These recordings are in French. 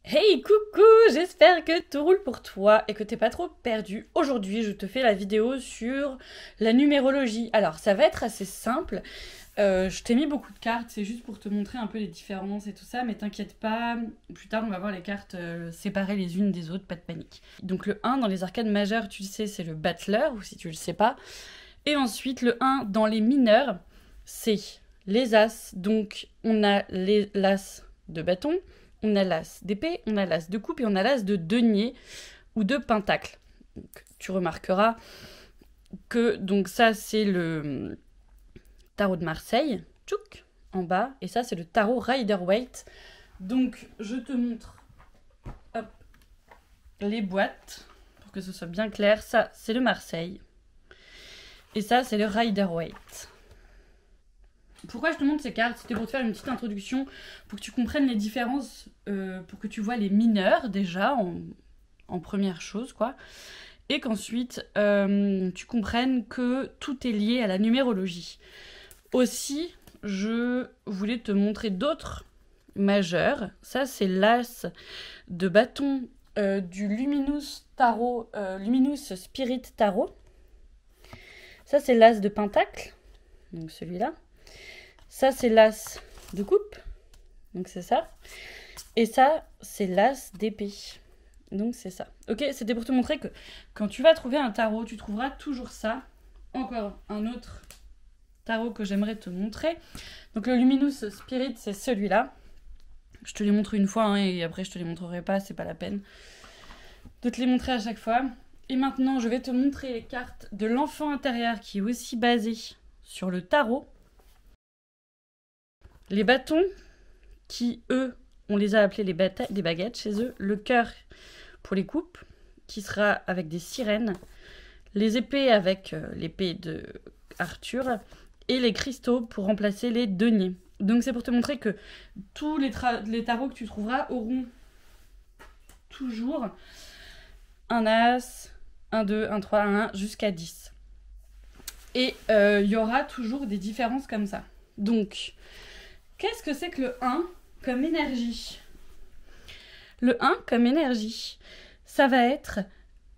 Hey coucou, j'espère que tout roule pour toi et que t'es pas trop perdu. Aujourd'hui, je te fais la vidéo sur la numérologie. Alors, ça va être assez simple. Je t'ai mis beaucoup de cartes, c'est juste pour te montrer un peu les différences et tout ça, mais t'inquiète pas, plus tard on va voir les cartes séparées les unes des autres, pas de panique. Donc le 1 dans les arcanes majeures, tu le sais, c'est le battleur, ou si tu le sais pas. Et ensuite, le 1 dans les mineurs, c'est les as. Donc on a l'as de bâton, on a l'as d'épée, on a l'as de coupe et on a l'as de denier ou de pentacle. Donc, tu remarqueras que donc ça c'est le tarot de Marseille, tchouk, en bas, et ça c'est le tarot Rider-Waite. Donc je te montre hop, les boîtes pour que ce soit bien clair. Ça c'est le Marseille et ça c'est le Rider-Waite. Pourquoi je te montre ces cartes? C'était pour te faire une petite introduction, pour que tu comprennes les différences, pour que tu vois les mineurs déjà, en première chose, quoi. Et qu'ensuite, tu comprennes que tout est lié à la numérologie. Aussi, je voulais te montrer d'autres majeurs. Ça, c'est l'as de bâton du Luminous Tarot, Luminous Spirit Tarot. Ça, c'est l'as de pentacle, donc celui-là. Ça, c'est l'as de coupe, donc c'est ça. Et ça, c'est l'as d'épée, donc c'est ça. Ok, c'était pour te montrer que quand tu vas trouver un tarot, tu trouveras toujours ça. Encore un autre tarot que j'aimerais te montrer. Donc le Luminous Spirit, c'est celui-là. Je te les montre une fois, hein, et après je te les montrerai pas, c'est pas la peine de te les montrer à chaque fois. Et maintenant, je vais te montrer les cartes de l'enfant intérieur qui est aussi basé sur le tarot. Les bâtons, qui eux, on les a appelés des baguettes chez eux. Le cœur pour les coupes, qui sera avec des sirènes. Les épées avec l'épée de Arthur. Et les cristaux pour remplacer les deniers. Donc c'est pour te montrer que tous les tarots que tu trouveras auront toujours un as, un 2, un 3, un 1, jusqu'à 10. Et il y aura toujours des différences comme ça. Donc, qu'est-ce que c'est que le 1 comme énergie? Le 1 comme énergie, ça va être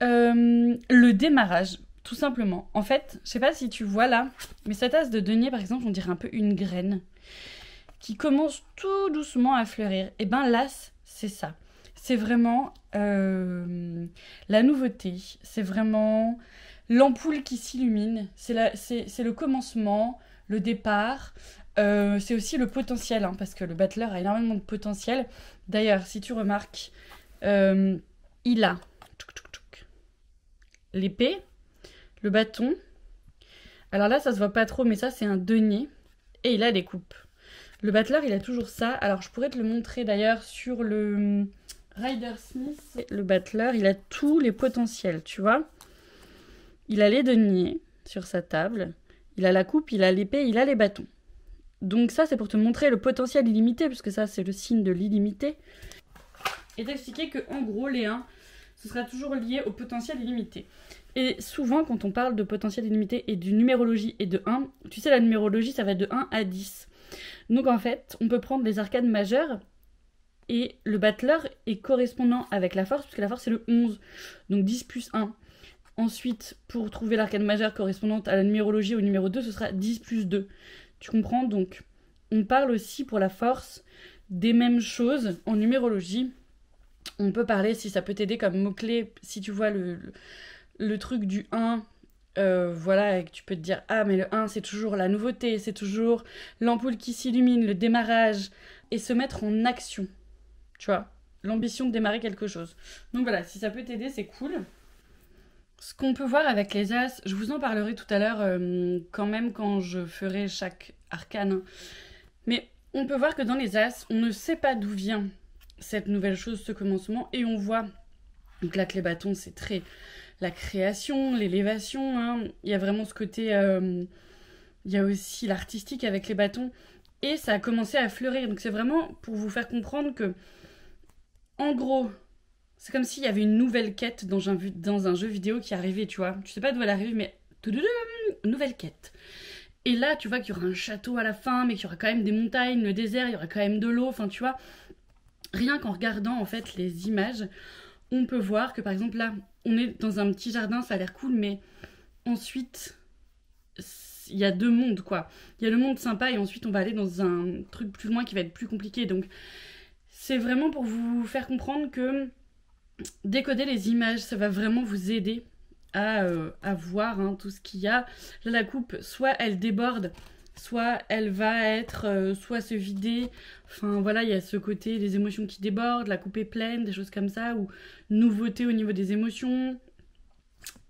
le démarrage, tout simplement. En fait, je sais pas si tu vois là, mais cette as de denier, par exemple, on dirait un peu une graine qui commence tout doucement à fleurir. Et ben l'as, c'est ça. C'est vraiment la nouveauté. C'est vraiment l'ampoule qui s'illumine. C'est le commencement, le départ. C'est aussi le potentiel, hein, parce que le battleur a énormément de potentiel. D'ailleurs, si tu remarques, il a l'épée, le bâton. Alors là, ça se voit pas trop, mais ça, c'est un denier. Et il a des coupes. Le battleur, il a toujours ça. Alors, je pourrais te le montrer d'ailleurs sur le Rider Smith. Le battleur, il a tous les potentiels, tu vois. Il a les deniers sur sa table. Il a la coupe, il a l'épée, il a les bâtons. Donc ça, c'est pour te montrer le potentiel illimité, puisque ça, c'est le signe de l'illimité. Et t'expliquer qu'en gros, les 1, ce sera toujours lié au potentiel illimité. Et souvent, quand on parle de potentiel illimité et de numérologie et de 1, tu sais, la numérologie, ça va de 1 à 10. Donc en fait, on peut prendre les arcanes majeures et le battleur est correspondant avec la force, puisque la force c'est le 11, donc 10 plus 1. Ensuite, pour trouver l'arcane majeure correspondante à la numérologie au numéro 2, ce sera 10 plus 2. Tu comprends? Donc on parle aussi pour la force des mêmes choses en numérologie. On peut parler, si ça peut t'aider comme mot-clé, si tu vois le truc du 1, voilà, et que tu peux te dire, ah mais le 1 c'est toujours la nouveauté, c'est toujours l'ampoule qui s'illumine, le démarrage, et se mettre en action, tu vois, l'ambition de démarrer quelque chose. Donc voilà, si ça peut t'aider, c'est cool. Ce qu'on peut voir avec les as, je vous en parlerai tout à l'heure, quand même, quand je ferai chaque arcane, hein. Mais on peut voir que dans les as, on ne sait pas d'où vient cette nouvelle chose, ce commencement, et on voit, donc là que les bâtons c'est très la création, l'élévation, hein. Il y a vraiment ce côté, il y a aussi l'artistique avec les bâtons, et ça a commencé à fleurir. Donc c'est vraiment pour vous faire comprendre que, en gros, c'est comme s'il y avait une nouvelle quête dans un jeu vidéo qui arrivait, tu vois. Tu sais pas d'où elle arrive, mais nouvelle quête. Et là, tu vois qu'il y aura un château à la fin, mais qu'il y aura quand même des montagnes, le désert, il y aura quand même de l'eau, enfin tu vois. rien qu'en regardant en fait les images, on peut voir que par exemple là, on est dans un petit jardin, ça a l'air cool, mais ensuite, il y a deux mondes quoi. Il y a le monde sympa et ensuite on va aller dans un truc plus loin qui va être plus compliqué. Donc c'est vraiment pour vous faire comprendre que décoder les images, ça va vraiment vous aider à voir hein, tout ce qu'il y a. Là, la coupe, soit elle déborde, soit elle va être, soit se vider. Enfin, voilà, il y a ce côté des émotions qui débordent, la coupe est pleine, des choses comme ça, ou nouveauté au niveau des émotions.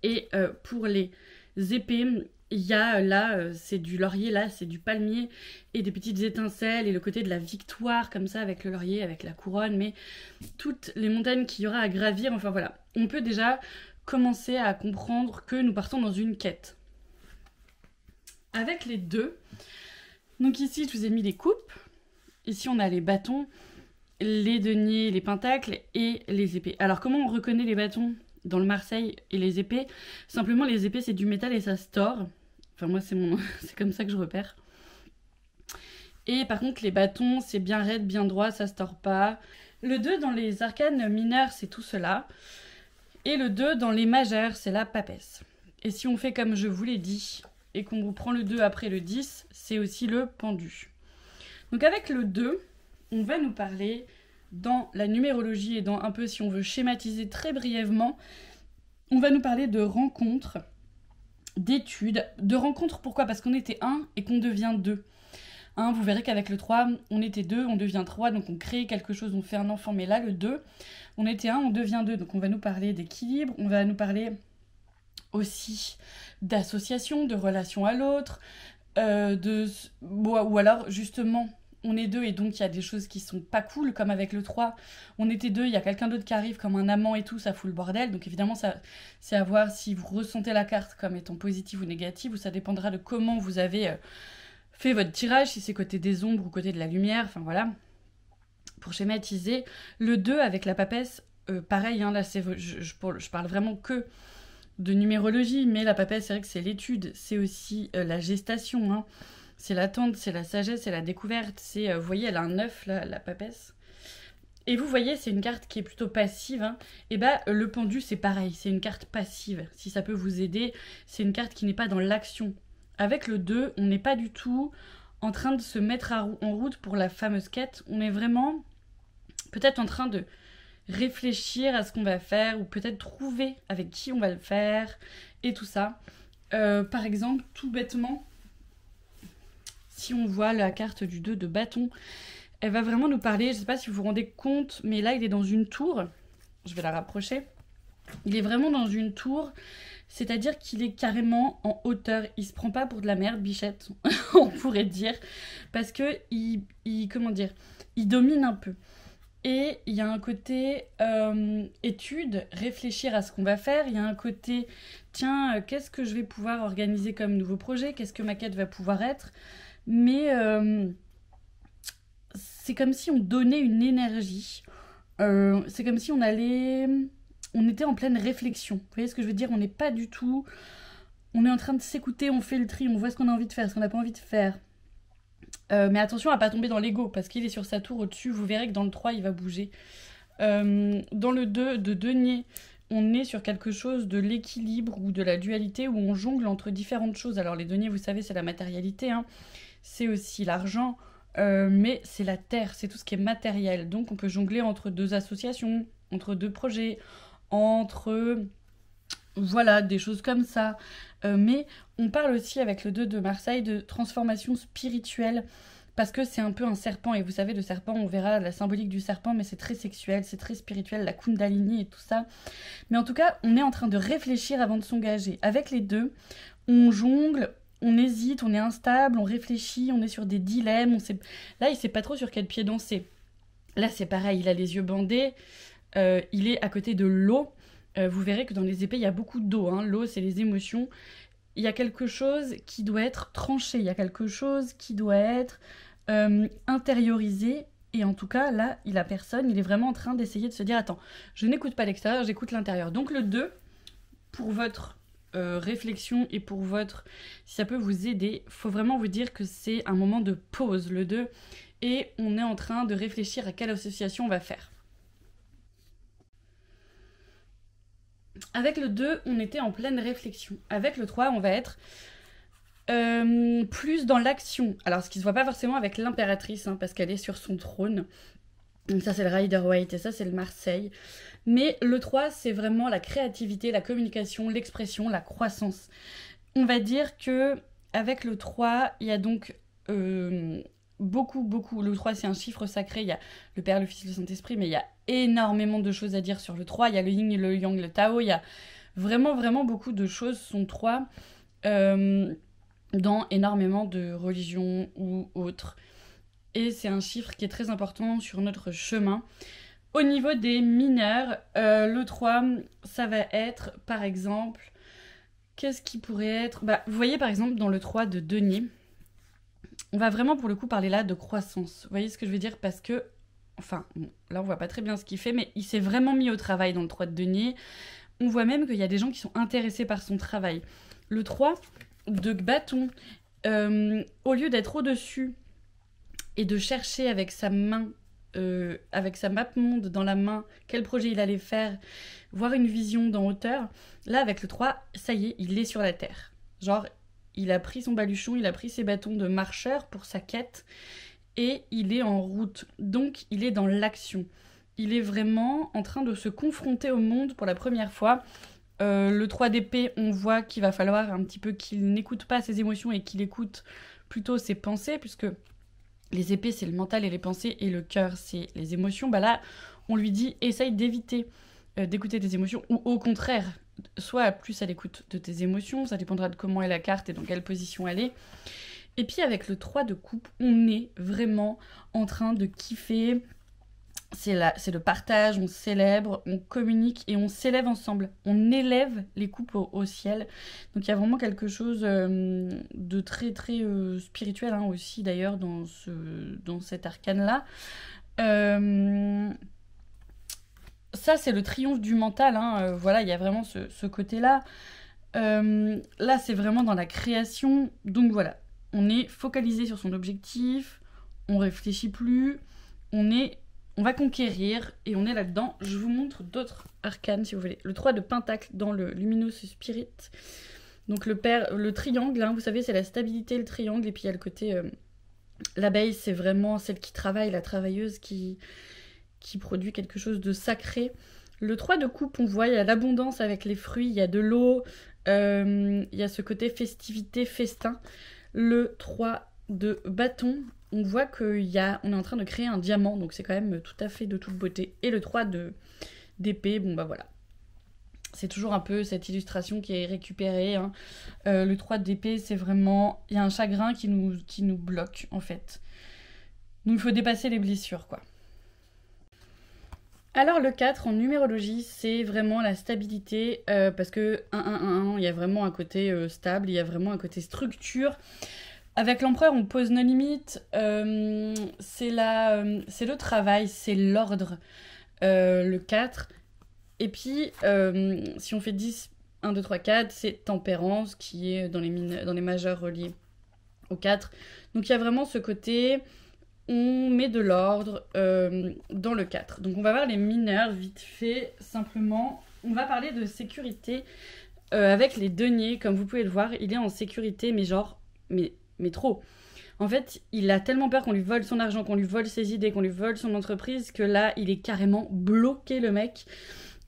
Et pour les épées, il y a là, c'est du laurier, là, c'est du palmier, et des petites étincelles, et le côté de la victoire, comme ça, avec le laurier, avec la couronne, mais toutes les montagnes qu'il y aura à gravir, enfin voilà. On peut déjà commencer à comprendre que nous partons dans une quête. Avec les deux, donc ici, je vous ai mis les coupes. Ici, on a les bâtons, les deniers, les pentacles et les épées. Alors, comment on reconnaît les bâtons dans le Marseille et les épées? Simplement, les épées, c'est du métal et ça se tord. Enfin, moi, c'est comme ça que je repère. Et par contre, les bâtons, c'est bien raide, bien droit, ça se tord pas. Le 2 dans les arcanes mineurs, c'est tout cela. Et le 2 dans les majeurs, c'est la papesse. Et si on fait comme je vous l'ai dit, et qu'on reprend le 2 après le 10, c'est aussi le pendu. Donc avec le 2, on va nous parler dans la numérologie et dans un peu, si on veut schématiser très brièvement, on va nous parler de rencontres, d'études, de rencontres, pourquoi? Parce qu'on était 1 et qu'on devient 2. Hein, vous verrez qu'avec le 3, on était 2, on devient 3, donc on crée quelque chose, on fait un enfant. Mais là, le 2, on était 1, on devient 2. Donc on va nous parler d'équilibre, on va nous parler aussi d'association, de relation à l'autre, ou alors justement, on est 2 et donc il y a des choses qui sont pas cool, comme avec le 3, on était 2, il y a quelqu'un d'autre qui arrive comme un amant et tout, ça fout le bordel. Donc évidemment, ça, c'est à voir si vous ressentez la carte comme étant positive ou négative, ou ça dépendra de comment vous avez... fait votre tirage, si c'est côté des ombres ou côté de la lumière, enfin voilà. Pour schématiser, le 2 avec la papesse, pareil, hein, là je parle vraiment que de numérologie, mais la papesse, c'est vrai que c'est l'étude, c'est aussi la gestation, hein. C'est l'attente, c'est la sagesse, c'est la découverte, c'est, vous voyez, elle a un 9, là, la papesse. Et vous voyez, c'est une carte qui est plutôt passive, hein. Et bah, le pendu, c'est pareil, c'est une carte passive. Si ça peut vous aider, c'est une carte qui n'est pas dans l'action. Avec le 2, on n'est pas du tout en train de se mettre en route pour la fameuse quête. On est vraiment peut-être en train de réfléchir à ce qu'on va faire, ou peut-être trouver avec qui on va le faire, et tout ça. Par exemple, tout bêtement, si on voit la carte du 2 de bâton, elle va vraiment nous parler, je ne sais pas si vous vous rendez compte, mais là il est dans une tour, je vais la rapprocher, il est vraiment dans une tour, c'est-à-dire qu'il est carrément en hauteur, il se prend pas pour de la merde, bichette, on pourrait dire, parce que comment dire, il domine un peu. Et il y a un côté étude, réfléchir à ce qu'on va faire. Il y a un côté, tiens, qu'est-ce que je vais pouvoir organiser comme nouveau projet? Qu'est-ce que ma quête va pouvoir être? Mais c'est comme si on donnait une énergie. C'est comme si on était en pleine réflexion. Vous voyez ce que je veux dire? On n'est pas du tout... On est en train de s'écouter, on fait le tri, on voit ce qu'on a envie de faire, ce qu'on n'a pas envie de faire. Mais attention à ne pas tomber dans l'ego, parce qu'il est sur sa tour au-dessus, vous verrez que dans le 3, il va bouger. Dans le 2 de denier, on est sur quelque chose de l'équilibre ou de la dualité, où on jongle entre différentes choses. Alors les deniers, vous savez, c'est la matérialité, hein. C'est aussi l'argent, mais c'est la terre, c'est tout ce qui est matériel. Donc on peut jongler entre deux associations, entre deux projets, entre... Voilà, des choses comme ça. Mais on parle aussi avec le 2 de Marseille de transformation spirituelle, parce que c'est un peu un serpent. Et vous savez, le serpent, on verra la symbolique du serpent, mais c'est très sexuel, c'est très spirituel, la Kundalini et tout ça. Mais en tout cas, on est en train de réfléchir avant de s'engager. Avec les deux, on jongle, on hésite, on est instable, on réfléchit, on est sur des dilemmes. Là, il sait pas trop sur quel pied danser. Là, c'est pareil, il a les yeux bandés, il est à côté de l'eau. Vous verrez que dans les épées, il y a beaucoup d'eau, hein. L'eau, c'est les émotions. Il y a quelque chose qui doit être tranché, il y a quelque chose qui doit être intériorisé. Et en tout cas, là, il a personne. Il est vraiment en train d'essayer de se dire, attends, je n'écoute pas l'extérieur, j'écoute l'intérieur. Donc le 2, pour votre réflexion et pour votre... Si ça peut vous aider, il faut vraiment vous dire que c'est un moment de pause. Le 2, et on est en train de réfléchir à quelle association on va faire. Avec le 2, on était en pleine réflexion. Avec le 3, on va être plus dans l'action. Alors, ce qui se voit pas forcément avec l'impératrice, hein, parce qu'elle est sur son trône. Donc ça, c'est le Rider-Waite et ça, c'est le Marseille. Mais le 3, c'est vraiment la créativité, la communication, l'expression, la croissance. On va dire que avec le 3, il y a donc beaucoup. Le 3, c'est un chiffre sacré. Il y a le Père, le Fils, le Saint-Esprit, mais il y a énormément de choses à dire sur le 3. Il y a le Yin, le Yang, le Tao. Il y a vraiment beaucoup de choses. Son 3 dans énormément de religions ou autres. Et c'est un chiffre qui est très important sur notre chemin. Au niveau des mineurs, le 3, ça va être, par exemple, qu'est-ce qui pourrait être... vous voyez, par exemple, dans le 3 de Denier, on va vraiment, pour le coup, parler là de croissance. Vous voyez ce que je veux dire? Parce que, enfin, bon, là, on voit pas très bien ce qu'il fait, mais il s'est vraiment mis au travail dans le 3 de Denier. On voit même qu'il y a des gens qui sont intéressés par son travail. Le 3 de Bâton, au lieu d'être au-dessus et de chercher avec sa main, avec sa map monde dans la main, quel projet il allait faire, voir une vision d'en hauteur, là avec le 3, ça y est, il est sur la terre. Genre, il a pris son baluchon, il a pris ses bâtons de marcheur pour sa quête, et il est en route. Donc, il est dans l'action. Il est vraiment en train de se confronter au monde pour la première fois. Le 3 d'épée, on voit qu'il va falloir un petit peu qu'il n'écoute pas ses émotions et qu'il écoute plutôt ses pensées, puisque les épées, c'est le mental et les pensées, et le cœur, c'est les émotions. Là, on lui dit, essaye d'éviter d'écouter tes émotions, ou au contraire, soit plus à l'écoute de tes émotions, ça dépendra de comment est la carte et dans quelle position elle est. Et puis avec le 3 de coupe, on est vraiment en train de kiffer. C'est le partage, on célèbre, on communique et on s'élève ensemble. On élève les coupes au ciel. Donc il y a vraiment quelque chose de très spirituel hein, aussi d'ailleurs dans cet arcane-là. Ça c'est le triomphe du mental. Hein. Voilà, il y a vraiment ce côté-là. Là c'est vraiment dans la création. Donc voilà, on est focalisé sur son objectif. On réfléchit plus. On va conquérir et on est là-dedans. Je vous montre d'autres arcanes si vous voulez. Le 3 de Pentacle dans le Luminous Spirit. Donc le triangle, hein, vous savez, c'est la stabilité, le triangle. Et puis il y a le côté... l'abeille, c'est vraiment celle qui travaille, la travailleuse qui produit quelque chose de sacré. Le 3 de coupe, on voit, il y a l'abondance avec les fruits, il y a de l'eau, il y a ce côté festivité, festin. Le 3 de bâton, on voit qu'on est en train de créer un diamant, donc c'est quand même tout à fait de toute beauté. Et le 3 d'épée, voilà. C'est toujours un peu cette illustration qui est récupérée. Hein. Le 3 d'épée, c'est vraiment... Il y a un chagrin qui nous bloque, en fait. Donc il faut dépasser les blessures, quoi. Alors le 4 en numérologie, c'est vraiment la stabilité, parce que 1, il y a vraiment un côté stable, il y a vraiment un côté structure. Avec l'empereur, on pose nos limites, c'est le travail, c'est l'ordre, le 4. Et puis, si on fait 10, 1, 2, 3, 4, c'est tempérance qui est dans les majeurs reliés au 4. Donc il y a vraiment ce côté, on met de l'ordre dans le 4. Donc on va voir les mineurs vite fait, simplement. On va parler de sécurité avec les deniers, comme vous pouvez le voir, il est en sécurité, mais genre... Mais trop. En fait, il a tellement peur qu'on lui vole son argent, qu'on lui vole ses idées, qu'on lui vole son entreprise, que là, il est carrément bloqué, le mec.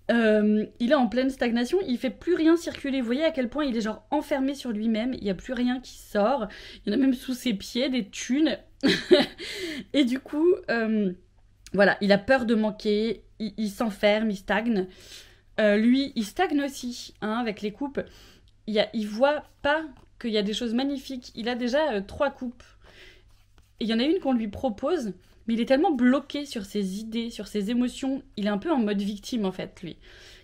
Il est en pleine stagnation, il fait plus rien circuler. Vous voyez à quel point il est genre enfermé sur lui-même, il n'y a plus rien qui sort. Il y en a même sous ses pieds, des thunes. Et du coup, voilà, il a peur de manquer, il s'enferme, il stagne. Lui, il stagne aussi, hein, avec les coupes. Il voit pas... qu'il y a des choses magnifiques. Il a déjà 3 coupes. Et il y en a une qu'on lui propose, mais il est tellement bloqué sur ses idées, sur ses émotions. Il est un peu en mode victime, en fait, lui.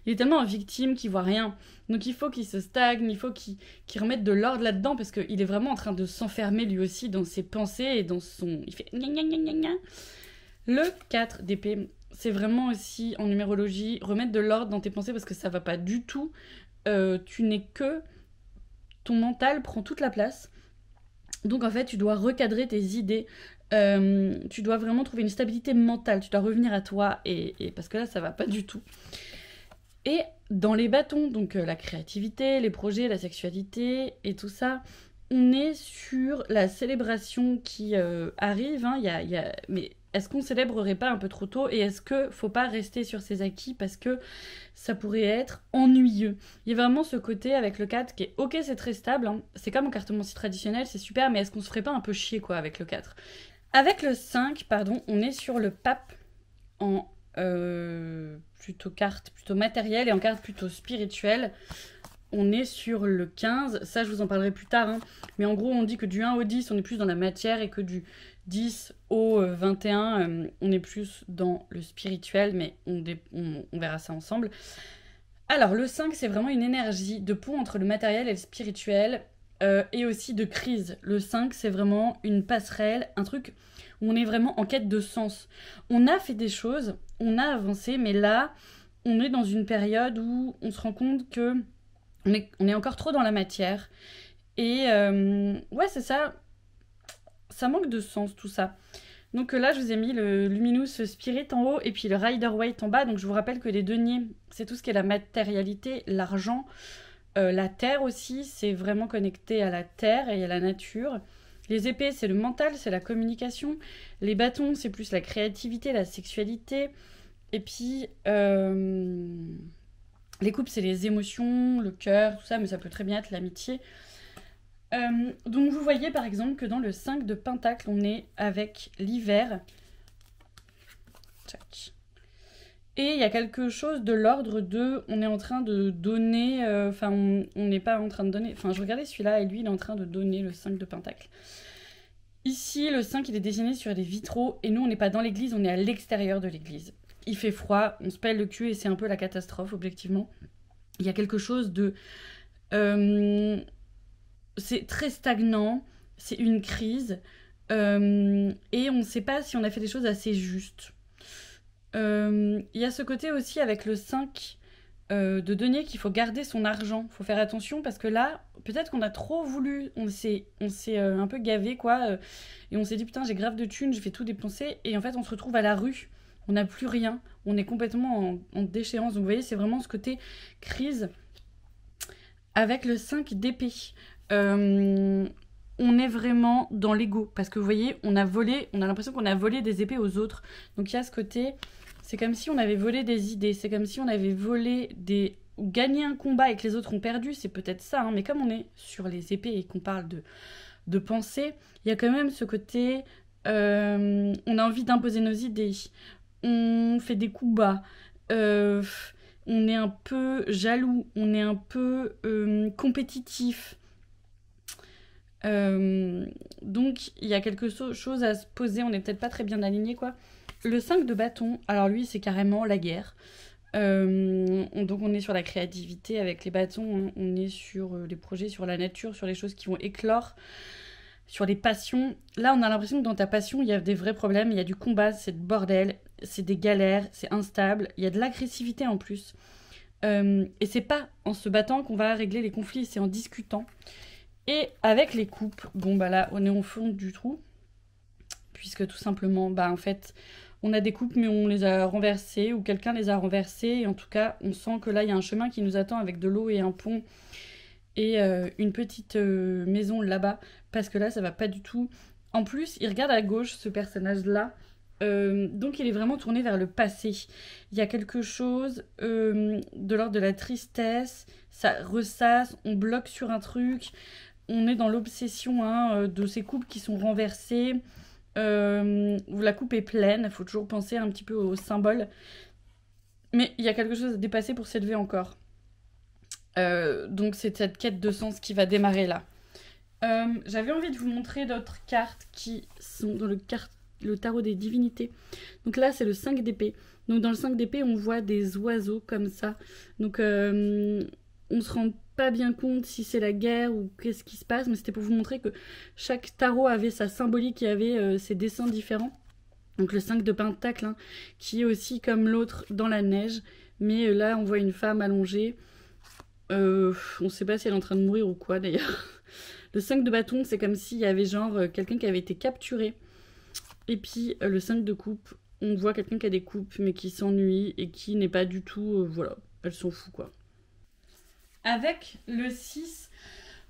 Il est tellement en victime qu'il voit rien. Donc il faut qu'il se stagne, il faut qu'il remette de l'ordre là-dedans, parce qu'il est vraiment en train de s'enfermer, lui aussi, dans ses pensées et dans son... Il fait... Gna, gna, gna, gna, gna. Le 4 d'épée, c'est vraiment aussi, en numérologie, remettre de l'ordre dans tes pensées, parce que ça va pas du tout. Tu n'es que... Ton mental prend toute la place. Donc en fait, tu dois recadrer tes idées. Tu dois vraiment trouver une stabilité mentale, tu dois revenir à toi, et parce que là, ça va pas du tout. Et dans les bâtons, donc la créativité, les projets, la sexualité et tout ça, on est sur la célébration qui arrive. Hein, mais est-ce qu'on célébrerait pas un peu trop tôt? Et est-ce que faut pas rester sur ses acquis parce que ça pourrait être ennuyeux? Il y a vraiment ce côté avec le 4 qui est ok, c'est très stable. Hein, c'est comme un cartomancie traditionnel, c'est super, mais est-ce qu'on se ferait pas un peu chier quoi avec le 4? Avec le 5, pardon, on est sur le pape en plutôt carte plutôt matérielle et en carte plutôt spirituelle. On est sur le 15, ça je vous en parlerai plus tard, hein. Mais en gros on dit que du 1 au 10 on est plus dans la matière et que du 10 au 21 on est plus dans le spirituel, mais on verra ça ensemble. Alors le 5 c'est vraiment une énergie de pont entre le matériel et le spirituel, et aussi de crise. Le 5 c'est vraiment une passerelle, un truc où on est vraiment en quête de sens. On a fait des choses, on a avancé, mais là on est dans une période où on se rend compte que on est encore trop dans la matière. Et ouais, c'est ça. Ça manque de sens, tout ça. Donc là, je vous ai mis le Luminous Spirit en haut et puis le Rider Waite en bas. Donc je vous rappelle que les deniers, c'est tout ce qui est la matérialité, l'argent, la terre aussi. C'est vraiment connecté à la terre et à la nature. Les épées, c'est le mental, c'est la communication. Les bâtons, c'est plus la créativité, la sexualité. Et puis... les coupes, c'est les émotions, le cœur, tout ça, mais ça peut très bien être l'amitié. Donc vous voyez par exemple que dans le 5 de Pentacle, on est avec l'hiver. Et il y a quelque chose de l'ordre de... On est en train de donner... Enfin, on n'est pas en train de donner... Enfin, je regardais celui-là et lui, il est en train de donner le 5 de Pentacle. Ici, le 5, il est dessiné sur des vitraux. Et nous, on n'est pas dans l'église, on est à l'extérieur de l'église. Il fait froid, on se pèle le cul et c'est un peu la catastrophe, objectivement. Il y a quelque chose de... c'est très stagnant, c'est une crise, et on ne sait pas si on a fait des choses assez justes. Il y a ce côté aussi avec le 5 de denier qu'il faut garder son argent. Il faut faire attention parce que là, peut-être qu'on a trop voulu, on s'est un peu gavé, quoi, et on s'est dit, putain, j'ai grave de thunes, je vais tout dépenser, et en fait, on se retrouve à la rue. On n'a plus rien, on est complètement en déchéance. Donc vous voyez, c'est vraiment ce côté crise. Avec le 5 d'épée, on est vraiment dans l'ego. Parce que vous voyez, on a l'impression qu'on a volé des épées aux autres. Donc il y a ce côté, c'est comme si on avait volé des idées. C'est comme si on avait gagné un combat et que les autres ont perdu. C'est peut-être ça, hein, mais comme on est sur les épées et qu'on parle de pensée, il y a quand même ce côté, on a envie d'imposer nos idées. On fait des coups bas, on est un peu jaloux, on est un peu compétitif. Donc il y a quelque chose à se poser, on n'est peut-être pas très bien aligné, quoi. Le 5 de bâton, alors lui c'est carrément la guerre. Donc on est sur la créativité avec les bâtons, on est sur les projets, sur la nature, sur les choses qui vont éclore, sur les passions. Là on a l'impression que dans ta passion il y a des vrais problèmes, il y a du combat, c'est le bordel, c'est des galères, c'est instable, il y a de l'agressivité en plus. Et c'est pas en se battant qu'on va régler les conflits, c'est en discutant. Et avec les coupes, bon bah là on est au fond du trou, puisque tout simplement, bah en fait, on a des coupes mais on les a renversées, ou quelqu'un les a renversées, et en tout cas on sent que là il y a un chemin qui nous attend avec de l'eau et un pont, et une petite maison là-bas, parce que là ça va pas du tout. En plus, il regarde à gauche, ce personnage-là, donc il est vraiment tourné vers le passé. Il y a quelque chose de l'ordre de la tristesse, ça ressasse, on bloque sur un truc, on est dans l'obsession, hein, de ces coupes qui sont renversées, où la coupe est pleine, il faut toujours penser un petit peu au symbole, mais il y a quelque chose à dépasser pour s'élever encore. Donc c'est cette quête de sens qui va démarrer là. J'avais envie de vous montrer d'autres cartes qui sont dans le tarot des divinités. Donc là c'est le 5 d'épée. Donc dans le 5 d'épée on voit des oiseaux comme ça. Donc on se rend pas bien compte si c'est la guerre ou qu'est-ce qui se passe, mais c'était pour vous montrer que chaque tarot avait sa symbolique et avait ses dessins différents. Donc le 5 de pentacle, hein, qui est aussi comme l'autre dans la neige, mais là on voit une femme allongée. On sait pas si elle est en train de mourir ou quoi d'ailleurs. Le 5 de bâton, c'est comme s'il y avait genre quelqu'un qui avait été capturé Et puis le 5 de coupe, on voit quelqu'un qui a des coupes mais qui s'ennuie et qui n'est pas du tout... voilà, elle s'en fout quoi. Avec le 6,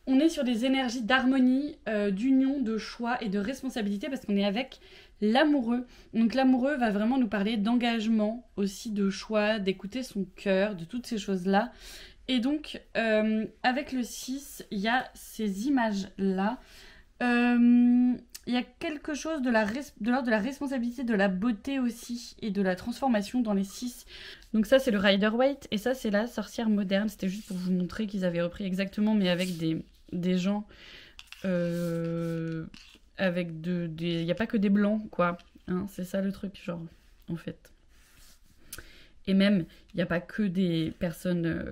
on est sur des énergies d'harmonie, d'union, de choix et de responsabilité parce qu'on est avec l'amoureux. Donc l'amoureux va vraiment nous parler d'engagement, aussi de choix, d'écouter son cœur, de toutes ces choses-là. Et donc, avec le 6, il y a ces images-là. Il y a quelque chose de l'ordre de la responsabilité, de la beauté aussi, et de la transformation dans les 6. Donc ça, c'est le Rider-Waite, et ça, c'est la sorcière moderne. C'était juste pour vous montrer qu'ils avaient repris exactement, mais avec des gens... avec il n'y a pas que des blancs, quoi. Hein, c'est ça le truc, genre, en fait. Et même, il n'y a pas que des personnes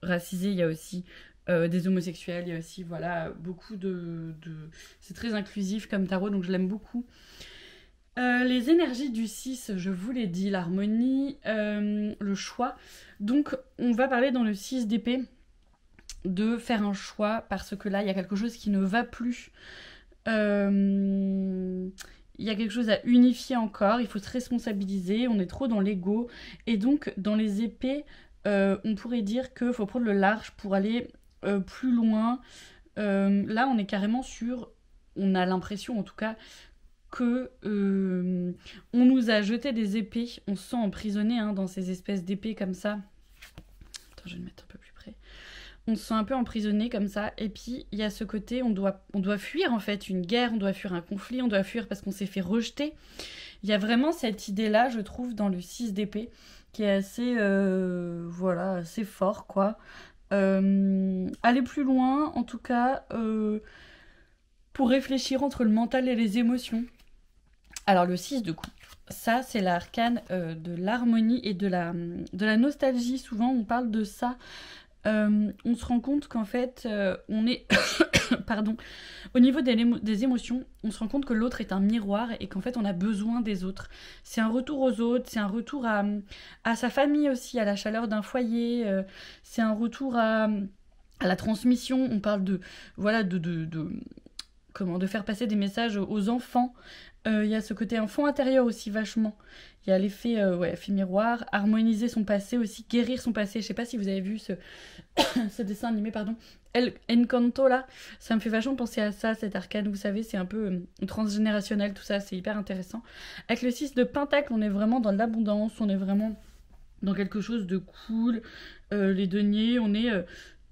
racisées, il y a aussi... des homosexuels, il y a aussi voilà, beaucoup de... C'est très inclusif comme tarot, donc je l'aime beaucoup. Les énergies du 6, je vous l'ai dit, l'harmonie, le choix. Donc on va parler dans le 6 d'épée de faire un choix parce que là, il y a quelque chose qui ne va plus. Il y a quelque chose à unifier encore, il faut se responsabiliser, on est trop dans l'ego. Et donc dans les épées, on pourrait dire qu'il faut prendre le large pour aller... plus loin. Là, on est carrément sur... On a l'impression, en tout cas, que on nous a jeté des épées. On se sent emprisonné hein, dans ces espèces d'épées comme ça. Attends, je vais le mettre un peu plus près. On se sent un peu emprisonné comme ça. Et puis, il y a ce côté, on doit fuir, en fait, une guerre. On doit fuir un conflit. On doit fuir parce qu'on s'est fait rejeter. Il y a vraiment cette idée-là, je trouve, dans le 6 d'épée, qui est assez... voilà, assez fort, quoi. Aller plus loin, en tout cas, pour réfléchir entre le mental et les émotions. Alors le 6 de coupe, ça c'est l'arcane de l'harmonie et de la nostalgie. Souvent on parle de ça. On se rend compte qu'en fait on est pardon, au niveau des émotions, on se rend compte que l'autre est un miroir et qu'en fait on a besoin des autres. C'est un retour aux autres, c'est un retour à sa famille aussi, à la chaleur d'un foyer, c'est un retour à la transmission. On parle de voilà de faire passer des messages aux enfants. Il y a ce côté enfant intérieur aussi vachement. Il y a l'effet effet miroir, harmoniser son passé aussi, guérir son passé. Je sais pas si vous avez vu ce dessin animé, pardon. El Encanto là, ça me fait vachement penser à ça, cet arcane, vous savez, c'est un peu transgénérationnel, tout ça, c'est hyper intéressant. Avec le 6 de Pentacle, on est vraiment dans l'abondance, on est vraiment dans quelque chose de cool. Les deniers, on est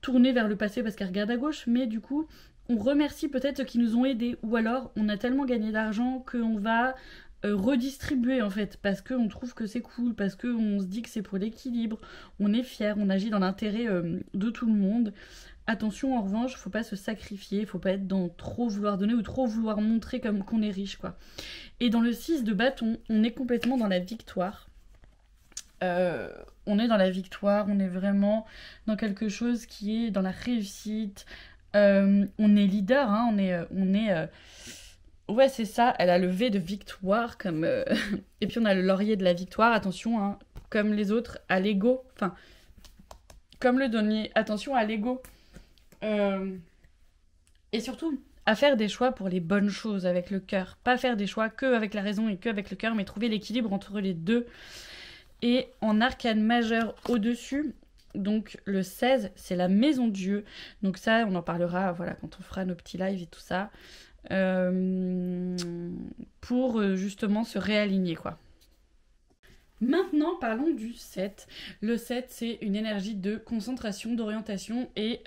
tourné vers le passé parce qu'elle regarde à gauche, mais du coup, on remercie peut-être ceux qui nous ont aidés, ou alors on a tellement gagné d'argent qu'on va redistribuer en fait, parce qu'on trouve que c'est cool, parce qu'on se dit que c'est pour l'équilibre, on est fier, on agit dans l'intérêt de tout le monde. Attention en revanche, faut pas se sacrifier, faut pas être dans trop vouloir donner ou trop vouloir montrer comme qu'on est riche quoi. Et dans le 6 de bâton, on est complètement dans la victoire. On est dans la victoire, on est vraiment dans quelque chose qui est dans la réussite. On est leader, hein, on est ouais, c'est ça, elle a le V de victoire, comme et puis on a le laurier de la victoire, attention, hein, comme les autres, à l'ego, enfin, comme le denier, attention à l'ego. Et surtout, à faire des choix pour les bonnes choses avec le cœur. Pas faire des choix que avec la raison et que avec le cœur, mais trouver l'équilibre entre les deux. Et en arcane majeur au-dessus, donc le 16, c'est la maison de Dieu. Donc ça, on en parlera voilà, quand on fera nos petits lives et tout ça. Pour justement se réaligner, quoi. Maintenant, parlons du 7. Le 7, c'est une énergie de concentration, d'orientation et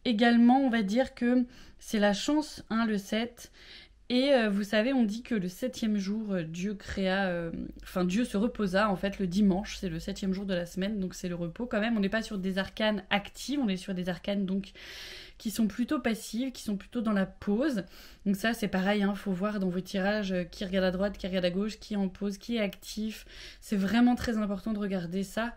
également, on va dire que c'est la chance, hein, le 7. Et vous savez, on dit que le 7e jour, Dieu créa... Dieu se reposa, en fait, le dimanche. C'est le 7e jour de la semaine, donc c'est le repos quand même. On n'est pas sur des arcanes actives, on est sur des arcanes, donc, qui sont plutôt passives, qui sont plutôt dans la pause. Donc ça, c'est pareil, hein, faut voir dans vos tirages qui regarde à droite, qui regarde à gauche, qui est en pause, qui est actif. C'est vraiment très important de regarder ça,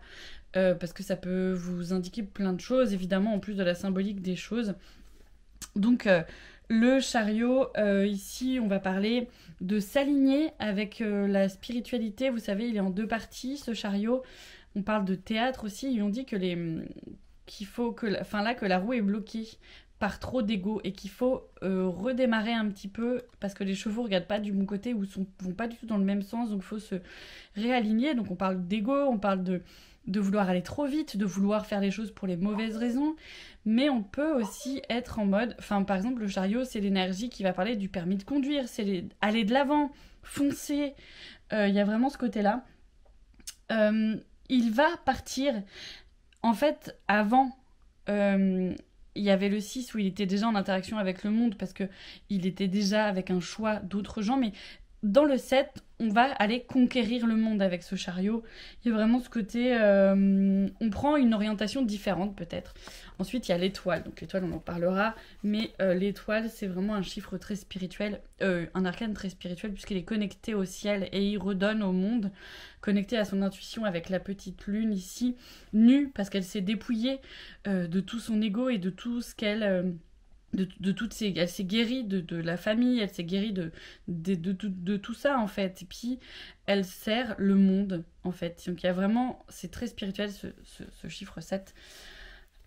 parce que ça peut vous indiquer plein de choses, évidemment, en plus de la symbolique des choses. Donc... le chariot, ici, on va parler de s'aligner avec la spiritualité. Vous savez, il est en deux parties, ce chariot. On parle de théâtre aussi. Ils ont dit que que la roue est bloquée par trop d'ego et qu'il faut redémarrer un petit peu parce que les chevaux regardent pas du bon côté ou vont pas du tout dans le même sens, donc il faut se réaligner. Donc on parle d'ego, on parle de vouloir aller trop vite, de vouloir faire les choses pour les mauvaises raisons, mais on peut aussi être en mode, enfin par exemple le chariot c'est l'énergie qui va parler du permis de conduire, c'est aller de l'avant, foncer, il y a vraiment ce côté-là. Il va partir, en fait avant, il y avait le 6 où il était déjà en interaction avec le monde parce qu'il était déjà avec un choix d'autres gens, mais dans le 7, on va aller conquérir le monde avec ce chariot. Il y a vraiment ce côté... on prend une orientation différente peut-être. Ensuite, il y a l'étoile. Donc l'étoile, on en parlera. Mais l'étoile, c'est vraiment un chiffre très spirituel. Un arcane très spirituel puisqu'il est connecté au ciel et il redonne au monde. Connecté à son intuition avec la petite lune ici. Nue parce qu'elle s'est dépouillée de tout son ego et de tout ce qu'elle... elle s'est guérie de la famille, elle s'est guérie de tout ça en fait, et puis elle sert le monde en fait. Donc il y a vraiment, c'est très spirituel ce chiffre 7.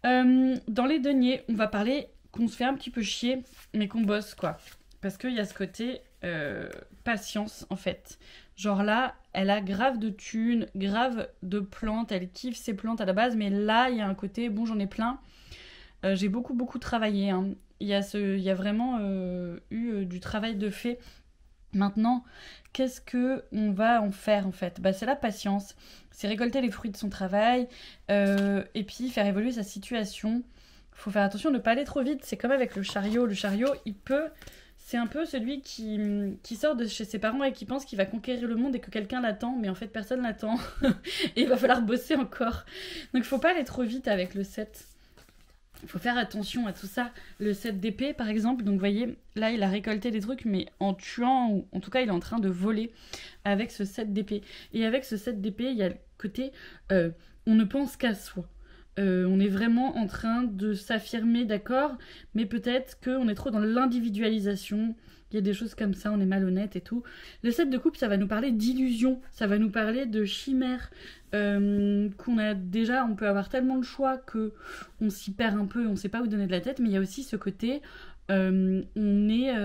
Dans les deniers, on va parler qu'on se fait un petit peu chier mais qu'on bosse quoi, parce qu'il y a ce côté patience en fait. Genre là, elle a grave de thunes, grave de plantes, elle kiffe ses plantes à la base, mais là il y a un côté, bon j'en ai plein, j'ai beaucoup travaillé, hein. Il y a vraiment eu du travail de fait. Maintenant, qu'est-ce qu'on va en faire en fait ? C'est la patience, c'est récolter les fruits de son travail et puis faire évoluer sa situation. Il faut faire attention de ne pas aller trop vite, c'est comme avec le chariot. Le chariot, c'est un peu celui qui sort de chez ses parents et qui pense qu'il va conquérir le monde et que quelqu'un l'attend, mais en fait personne l'attend. Et il va falloir bosser encore. Donc il ne faut pas aller trop vite avec le 7. Il faut faire attention à tout ça. Le 7 d'épée, par exemple, donc vous voyez, là, il a récolté des trucs, mais en tuant, ou en tout cas, il est en train de voler avec ce 7 d'épée. Et avec ce 7 d'épée, il y a le côté, on ne pense qu'à soi. On est vraiment en train de s'affirmer, d'accord, mais peut-être qu'on est trop dans l'individualisation. Il y a des choses comme ça, on est malhonnête et tout. Le 7 de coupe, ça va nous parler d'illusion, ça va nous parler de chimère, qu'on a déjà, on peut avoir tellement de choix qu'on s'y perd un peu, on ne sait pas où donner de la tête, mais il y a aussi ce côté, on est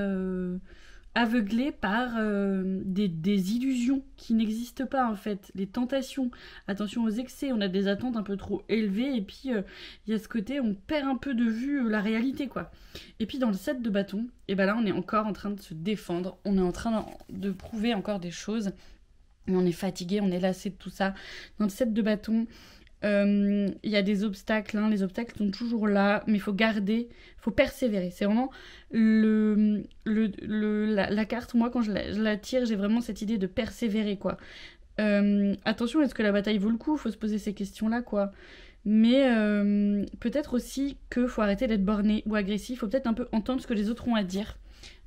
aveuglé par des illusions qui n'existent pas en fait, les tentations, attention aux excès, on a des attentes un peu trop élevées et puis il y a ce côté, on perd un peu de vue la réalité quoi. Et puis dans le 7 de bâton, et ben là on est encore en train de se défendre, on est en train de prouver encore des choses, mais on est fatigué, on est lassé de tout ça. Dans le 7 de bâton, il y a des obstacles, hein. Les obstacles sont toujours là, mais il faut garder, il faut persévérer. C'est vraiment la carte, moi quand je la tire, j'ai vraiment cette idée de persévérer quoi. Attention, est-ce que la bataille vaut le coup ? Il faut se poser ces questions-là quoi. Mais peut-être aussi qu'il faut arrêter d'être borné ou agressif, il faut peut-être un peu entendre ce que les autres ont à dire.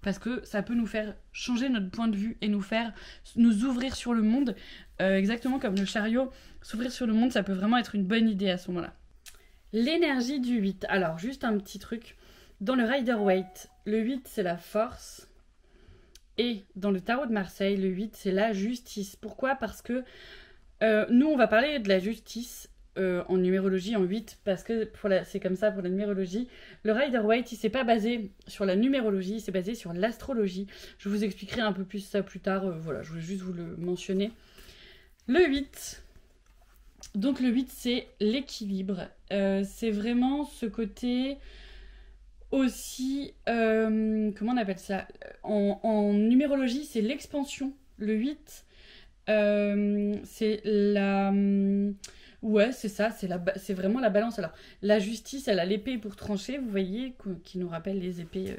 Parce que ça peut nous faire changer notre point de vue et nous ouvrir sur le monde. Exactement comme le chariot, s'ouvrir sur le monde, ça peut vraiment être une bonne idée à ce moment-là. L'énergie du 8. Alors, juste un petit truc. Dans le Rider-Waite, le 8, c'est la force. Et dans le tarot de Marseille, le 8, c'est la justice. Pourquoi ? Parce que nous, on va parler de la justice en numérologie en 8, parce que c'est comme ça pour la numérologie. Le Rider-Waite, il s'est pas basé sur la numérologie, il s'est basé sur l'astrologie. Je vous expliquerai un peu plus ça plus tard, voilà, je voulais juste vous le mentionner. Le 8, donc le 8 c'est l'équilibre, c'est vraiment ce côté aussi, comment on appelle ça, en numérologie c'est l'expansion. Le 8, c'est la... Ouais, c'est ça, c'est vraiment la balance. Alors, la justice, elle a l'épée pour trancher, vous voyez, qui nous rappelle les épées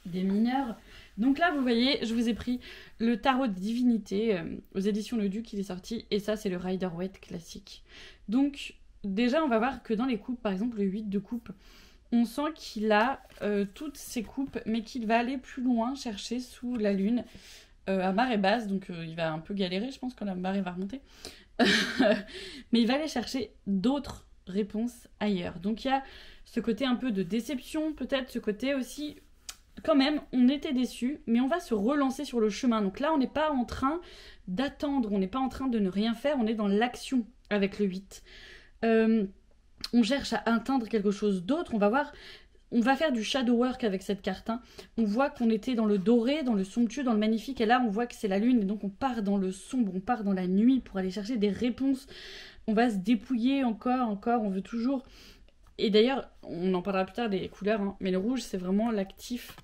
des mineurs. Donc là, vous voyez, je vous ai pris le tarot de divinité aux éditions Le Duc, il est sorti, et ça, c'est le Rider-Waite classique. Donc, déjà, on va voir que dans les coupes, par exemple, le 8 de coupe, on sent qu'il a toutes ses coupes, mais qu'il va aller plus loin, chercher sous la lune, à marée basse, donc il va un peu galérer, je pense, quand la marée va remonter. Mais il va aller chercher d'autres réponses ailleurs. Donc il y a ce côté un peu de déception, peut-être ce côté aussi, quand même, on était déçus, mais on va se relancer sur le chemin. Donc là, on n'est pas en train d'attendre, on n'est pas en train de ne rien faire, on est dans l'action avec le 8. on cherche à atteindre quelque chose d'autre. On va faire du shadow work avec cette carte. Hein. On voit qu'on était dans le doré, dans le somptueux, dans le magnifique. Et là, on voit que c'est la lune. Et donc, on part dans le sombre, on part dans la nuit pour aller chercher des réponses. On va se dépouiller encore. On veut toujours... Et d'ailleurs, on en parlera plus tard des couleurs. Hein, mais le rouge, c'est vraiment l'actif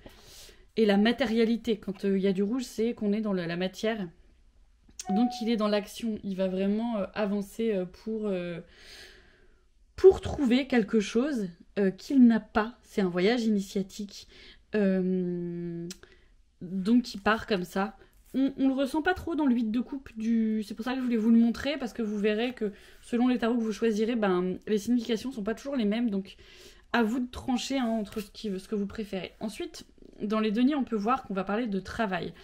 et la matérialité. Quand il y a du rouge, c'est qu'on est dans la matière. Donc, il est dans l'action. Il va vraiment avancer pour trouver quelque chose qu'il n'a pas. C'est un voyage initiatique. Donc il part comme ça. On le ressent pas trop dans le 8 de coupe du... C'est pour ça que je voulais vous le montrer, parce que vous verrez que selon les tarots que vous choisirez, les significations sont pas toujours les mêmes. Donc à vous de trancher entre ce que vous préférez. Ensuite, dans les deniers, on peut voir qu'on va parler de travail.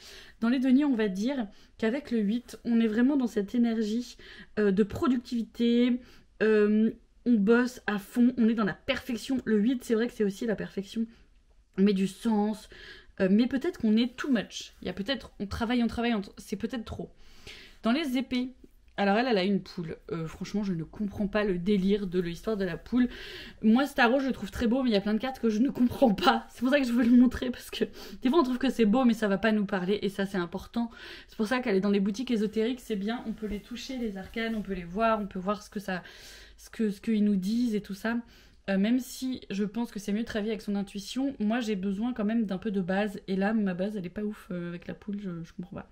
Dans les deniers, on va dire qu'avec le 8, on est vraiment dans cette énergie de productivité. On bosse à fond, on est dans la perfection. Le 8, c'est vrai que c'est aussi la perfection, mais du sens. Mais peut-être qu'on est too much. Il y a peut-être, on travaille, c'est peut-être trop. Dans les épées, alors elle a une poule. Franchement, je ne comprends pas le délire de l'histoire de la poule. Moi, ce tarot, je le trouve très beau, mais il y a plein de cartes que je ne comprends pas. C'est pour ça que je veux le montrer, parce que des fois, on trouve que c'est beau, mais ça va pas nous parler, et ça, c'est important. C'est pour ça qu'elle est dans les boutiques ésotériques, c'est bien. On peut les toucher, les arcanes, on peut les voir, on peut voir ce qu'ils nous disent et tout ça. Même si je pense que c'est mieux de travailler avec son intuition, moi j'ai besoin quand même d'un peu de base. Et là, ma base, elle est pas ouf avec la poule, je comprends pas.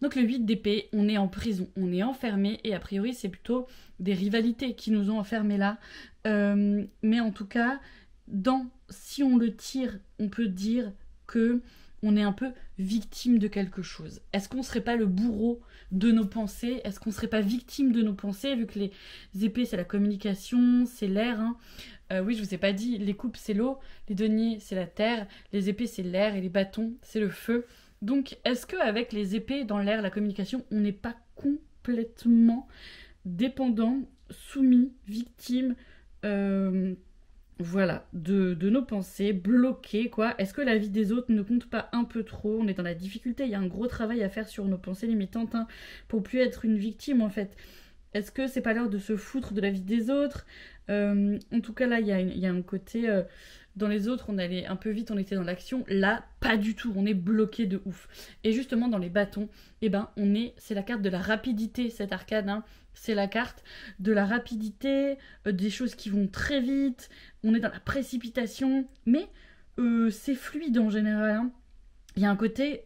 Donc le 8 d'épée, on est en prison, on est enfermé. Et a priori, c'est plutôt des rivalités qui nous ont enfermés là. Mais en tout cas, si on le tire, on peut dire que on est un peu victime de quelque chose. Est-ce qu'on serait pas le bourreau de nos pensées? Est-ce qu'on serait pas victime de nos pensées, vu que les épées, c'est la communication, c'est l'air, hein. Oui, je vous ai pas dit, les coupes, c'est l'eau, les deniers, c'est la terre, les épées, c'est l'air, et les bâtons, c'est le feu. Donc, est-ce qu'avec les épées dans l'air, la communication, on n'est pas complètement dépendant, soumis, victime, voilà, de nos pensées, bloquées, quoi. Est-ce que la vie des autres ne compte pas un peu trop? On est dans la difficulté, il y a un gros travail à faire sur nos pensées limitantes, hein, pour plus être une victime, en fait. Est-ce que c'est pas l'heure de se foutre de la vie des autres? En tout cas, là, il y a un côté... dans les autres, on allait un peu vite, on était dans l'action. Là, pas du tout, on est bloqué de ouf. Et justement, dans les bâtons, c'est la carte de la rapidité, cette arcade, hein. C'est la carte de la rapidité, des choses qui vont très vite. On est dans la précipitation, mais c'est fluide en général, hein. Il y a un côté...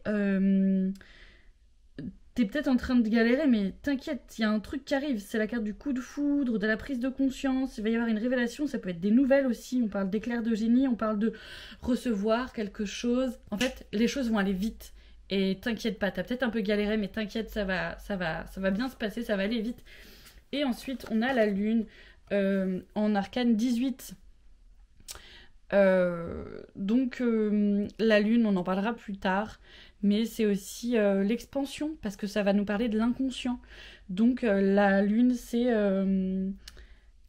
T'es peut-être en train de galérer, mais t'inquiète, il y a un truc qui arrive. C'est la carte du coup de foudre, de la prise de conscience. Il va y avoir une révélation, ça peut être des nouvelles aussi. On parle d'éclair de génie, on parle de recevoir quelque chose. En fait, les choses vont aller vite. Et t'inquiète pas, t'as peut-être un peu galéré, mais t'inquiète, ça va bien se passer, ça va aller vite. Et ensuite, on a la lune en arcane 18. Donc, la lune, on en parlera plus tard. Mais c'est aussi l'expansion, parce que ça va nous parler de l'inconscient. Donc la lune, c'est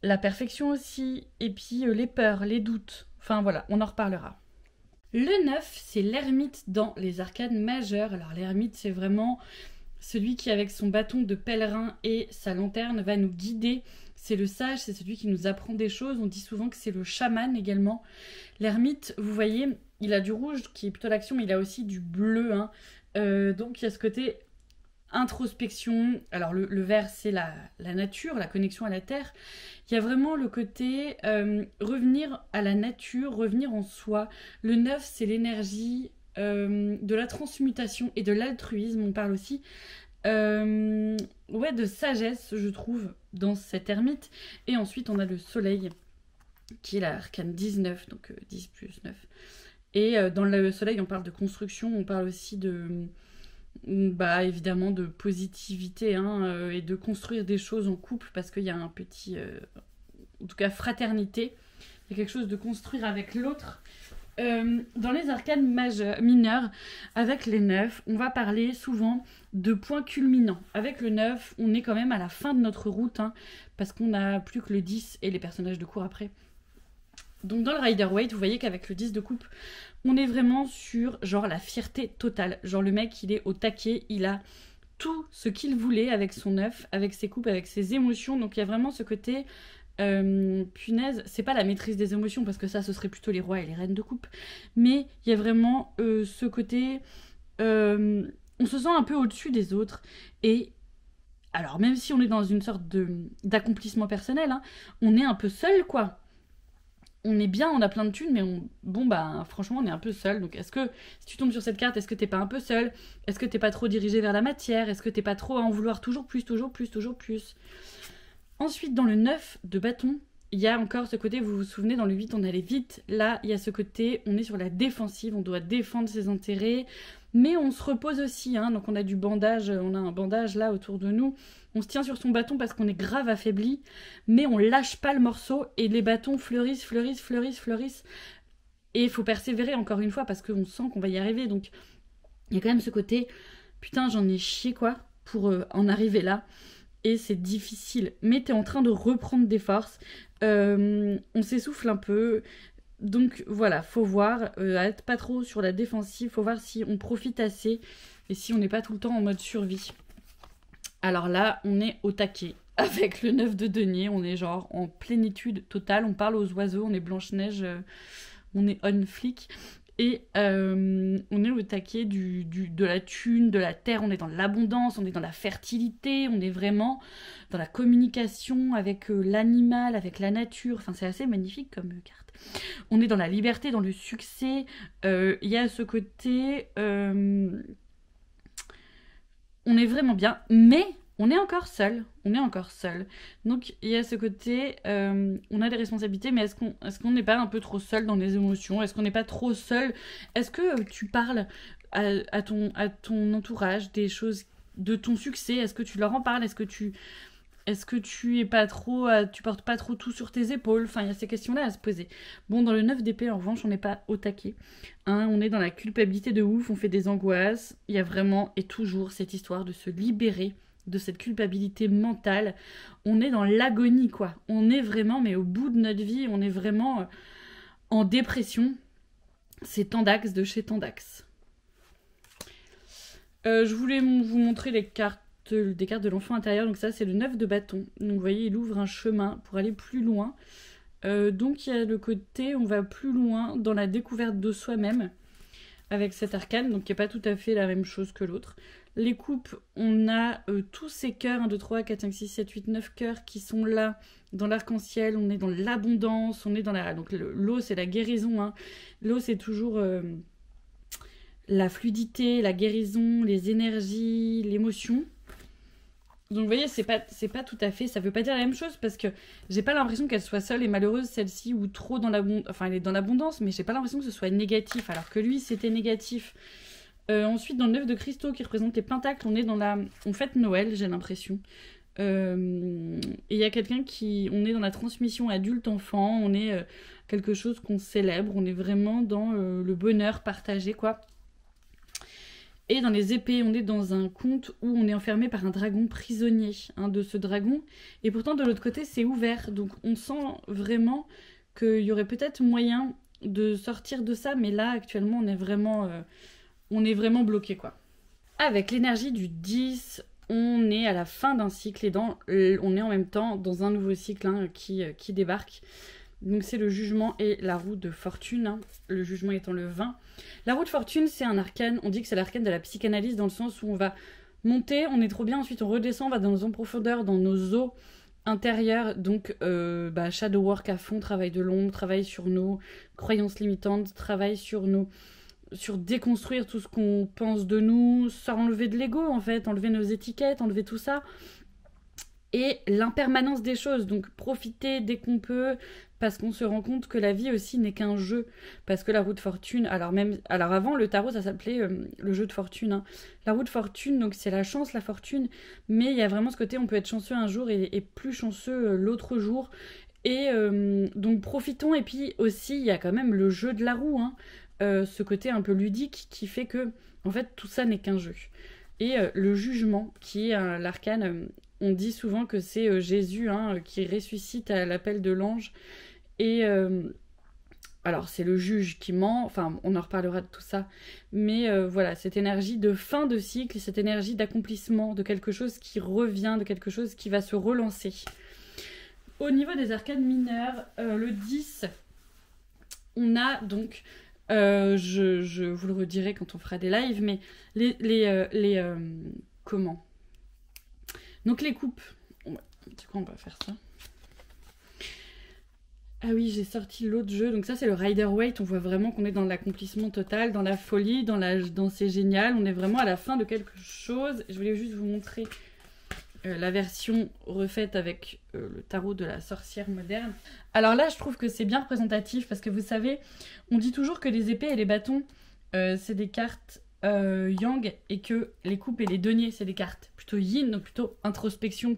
la perfection aussi, et puis les peurs, les doutes. Enfin voilà, on en reparlera. Le 9, c'est l'ermite dans les arcanes majeures. Alors l'ermite, c'est vraiment celui qui, avec son bâton de pèlerin et sa lanterne, va nous guider. C'est le sage, c'est celui qui nous apprend des choses. On dit souvent que c'est le chaman également. L'ermite, vous voyez, il a du rouge qui est plutôt l'action, mais il a aussi du bleu, hein. Donc il y a ce côté introspection. Alors le vert, c'est la nature, la connexion à la terre. Il y a vraiment le côté revenir à la nature, revenir en soi. Le 9, c'est l'énergie de la transmutation et de l'altruisme. On parle aussi de sagesse, je trouve, dans cette ermite. Et ensuite, on a le soleil, qui est l'arcane 19, donc 10 plus 9. Et dans le soleil, on parle de construction, on parle aussi de... évidemment de positivité, hein, et de construire des choses en couple, parce qu'il y a un petit... en tout cas, fraternité. Il y a quelque chose de construire avec l'autre. Dans les arcanes mineurs, avec les 9, on va parler souvent de points culminants. Avec le 9, on est quand même à la fin de notre route, hein, parce qu'on n'a plus que le 10 et les personnages de cours après. Donc dans le Rider-Waite, vous voyez qu'avec le 10 de coupe, on est vraiment sur genre la fierté totale. Genre le mec, il est au taquet, il a tout ce qu'il voulait avec son 9, avec ses coupes, avec ses émotions. Donc il y a vraiment ce côté Punaise, c'est pas la maîtrise des émotions, parce que ça, ce serait plutôt les rois et les reines de coupe. Mais il y a vraiment ce côté... on se sent un peu au-dessus des autres. Et alors, même si on est dans une sorte d'accomplissement personnel, hein, on est un peu seul, quoi. On est bien, on a plein de thunes, mais bon, bah, franchement, on est un peu seul. Donc, est-ce que, si tu tombes sur cette carte, est-ce que t'es pas un peu seul? Est-ce que t'es pas trop dirigé vers la matière? Est-ce que t'es pas trop à en vouloir toujours plus, toujours plus, toujours plus? Ensuite, dans le 9 de bâton, il y a encore ce côté, vous vous souvenez, dans le 8, on allait vite. Là, il y a ce côté, on est sur la défensive, on doit défendre ses intérêts, mais on se repose aussi, hein. Donc on a du bandage, on a un bandage là autour de nous. On se tient sur son bâton parce qu'on est grave affaibli, mais on lâche pas le morceau et les bâtons fleurissent, fleurissent, fleurissent, fleurissent. Et il faut persévérer encore une fois parce qu'on sent qu'on va y arriver. Donc il y a quand même ce côté, putain, j'en ai chié quoi, pour en arriver là. Et c'est difficile, mais t'es en train de reprendre des forces. On s'essouffle un peu. Donc voilà, faut voir, être pas trop sur la défensive, faut voir si on profite assez et si on n'est pas tout le temps en mode survie. Alors là, on est au taquet. Avec le 9 de denier, on est genre en plénitude totale, on parle aux oiseaux, on est Blanche-Neige, on est on flic. Et on est au taquet de la thune, de la terre, on est dans l'abondance, on est dans la fertilité, on est vraiment dans la communication avec l'animal, avec la nature. Enfin, c'est assez magnifique comme carte. On est dans la liberté, dans le succès. Il y a ce côté... on est vraiment bien, mais... on est encore seul, Donc il y a ce côté, on a des responsabilités, mais est-ce qu'on n'est pas un peu trop seul dans les émotions? Est-ce qu'on n'est pas trop seul? Est-ce que tu parles à ton entourage des choses, de ton succès? Est-ce que tu leur en parles? Est-ce que tu es pas trop, tu portes pas trop tout sur tes épaules? Enfin, il y a ces questions-là à se poser. Bon, dans le 9 d'épée, en revanche, on n'est pas au taquet. Hein, on est dans la culpabilité de ouf, on fait des angoisses. Il y a vraiment et toujours cette histoire de se libérer de cette culpabilité mentale. On est dans l'agonie, quoi. On est vraiment, mais au bout de notre vie, on est vraiment en dépression. C'est Tandax de chez Tandax. Je voulais vous montrer des cartes de l'enfant intérieur. Donc ça, c'est le 9 de bâton. Donc vous voyez, il ouvre un chemin pour aller plus loin. Donc il y a le côté, on va plus loin dans la découverte de soi-même avec cet arcane, donc qui n'est pas tout à fait la même chose que l'autre. Les coupes, on a tous ces cœurs, 1, 2, 3, 4, 5, 6, 7, 8, 9 cœurs qui sont là dans l'arc-en-ciel, on est dans l'abondance, on est dans la... Donc l'eau, c'est la guérison, hein. L'eau, c'est toujours la fluidité, la guérison, les énergies, l'émotion. Donc vous voyez, c'est pas tout à fait, ça veut pas dire la même chose parce que j'ai pas l'impression qu'elle soit seule et malheureuse celle-ci ou trop dans l'abondance, enfin elle est dans l'abondance mais j'ai pas l'impression que ce soit négatif alors que lui c'était négatif. Ensuite dans le 9 de cristaux qui représente les pentacles, on fête Noël j'ai l'impression. Et il y a quelqu'un on est dans la transmission adulte-enfant, on est quelque chose qu'on célèbre, on est vraiment dans le bonheur partagé quoi. Et dans les épées, on est dans un conte où on est enfermé par un dragon prisonnier de ce dragon. Et pourtant, de l'autre côté, c'est ouvert. Donc, on sent vraiment qu'il y aurait peut-être moyen de sortir de ça. Mais là, actuellement, on est vraiment bloqué, quoi. Avec l'énergie du 10, on est à la fin d'un cycle et on est en même temps dans un nouveau cycle qui débarque. Donc c'est le jugement et la roue de fortune, hein. Le jugement étant le 20. La roue de fortune, c'est un arcane, on dit que c'est l'arcane de la psychanalyse dans le sens où on va monter, on est trop bien, ensuite on redescend, on va dans nos profondeurs, dans nos eaux intérieures. Donc shadow work à fond, travail de l'ombre, travail sur nos croyances limitantes, travail sur déconstruire tout ce qu'on pense de nous, sans enlever de l'ego en fait, enlever nos étiquettes, enlever tout ça. Et l'impermanence des choses, donc profiter dès qu'on peut, parce qu'on se rend compte que la vie aussi n'est qu'un jeu. Parce que la roue de fortune, alors avant le tarot ça s'appelait le jeu de fortune. Hein. La roue de fortune, donc c'est la chance, la fortune, mais il y a vraiment ce côté on peut être chanceux un jour et plus chanceux l'autre jour. Et donc profitons, et puis aussi il y a quand même le jeu de la roue, hein. Ce côté un peu ludique qui fait que en fait tout ça n'est qu'un jeu. Et le jugement qui est l'arcane... on dit souvent que c'est Jésus qui ressuscite à l'appel de l'ange. Et alors, c'est le juge qui ment. Enfin, on en reparlera de tout ça. Mais voilà, cette énergie de fin de cycle, cette énergie d'accomplissement, de quelque chose qui revient, de quelque chose qui va se relancer. au niveau des arcades mineures, le 10, on a donc, je vous le redirai quand on fera des lives, mais comment? Donc les coupes, du coup on va faire ça. Ah oui, j'ai sorti l'autre jeu, donc ça c'est le Rider Waite, on voit vraiment qu'on est dans l'accomplissement total, dans la folie, dans c'est génial, on est vraiment à la fin de quelque chose. Je voulais juste vous montrer la version refaite avec le tarot de la sorcière moderne. Alors là, je trouve que c'est bien représentatif parce que vous savez, on dit toujours que les épées et les bâtons, c'est des cartes yang et que les coupes et les deniers, c'est des cartes plutôt yin, donc plutôt introspection,